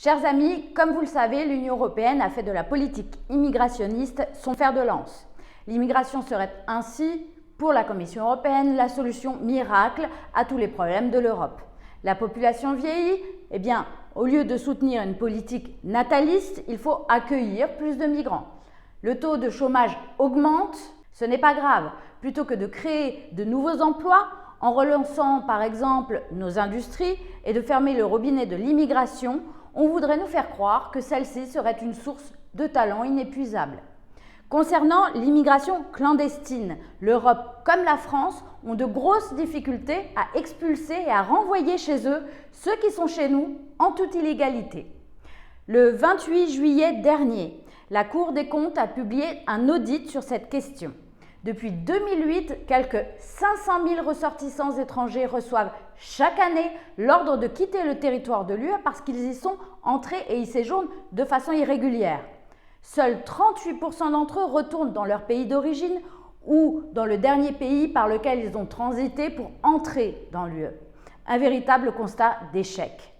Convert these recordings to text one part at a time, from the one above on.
Chers amis, comme vous le savez, l'Union européenne a fait de la politique immigrationniste son fer de lance. L'immigration serait ainsi, pour la Commission européenne, la solution miracle à tous les problèmes de l'Europe. La population vieillit, eh bien, au lieu de soutenir une politique nataliste, il faut accueillir plus de migrants. Le taux de chômage augmente, ce n'est pas grave. Plutôt que de créer de nouveaux emplois, en relançant par exemple nos industries et de fermer le robinet de l'immigration, on voudrait nous faire croire que celle-ci serait une source de talents inépuisable. Concernant l'immigration clandestine, l'Europe comme la France ont de grosses difficultés à expulser et à renvoyer chez eux ceux qui sont chez nous en toute illégalité. Le 28 juillet dernier, la Cour des comptes a publié un audit sur cette question. Depuis 2008, quelques 500 000 ressortissants étrangers reçoivent chaque année l'ordre de quitter le territoire de l'UE parce qu'ils y sont entrés et y séjournent de façon irrégulière. Seuls 38% d'entre eux retournent dans leur pays d'origine ou dans le dernier pays par lequel ils ont transité pour entrer dans l'UE. Un véritable constat d'échec.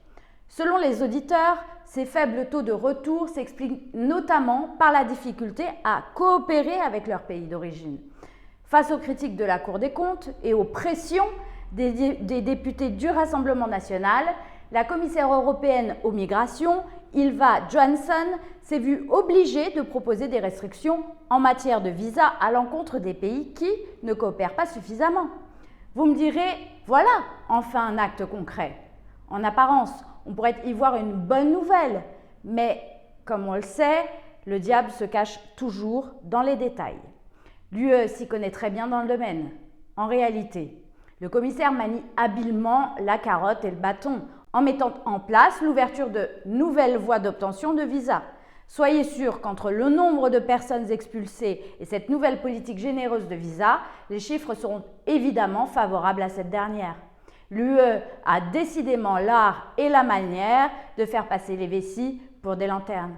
Selon les auditeurs, ces faibles taux de retour s'expliquent notamment par la difficulté à coopérer avec leur pays d'origine. Face aux critiques de la Cour des comptes et aux pressions des députés du Rassemblement national, la commissaire européenne aux migrations, Ylva Johansson, s'est vue obligée de proposer des restrictions en matière de visa à l'encontre des pays qui ne coopèrent pas suffisamment. Vous me direz, voilà enfin un acte concret. En apparence, on pourrait y voir une bonne nouvelle, mais comme on le sait, le diable se cache toujours dans les détails. L'UE s'y connaît très bien dans le domaine. En réalité, le commissaire manie habilement la carotte et le bâton en mettant en place l'ouverture de nouvelles voies d'obtention de visa. Soyez sûr qu'entre le nombre de personnes expulsées et cette nouvelle politique généreuse de visa, les chiffres seront évidemment favorables à cette dernière. L'UE a décidément l'art et la manière de faire passer les vessies pour des lanternes.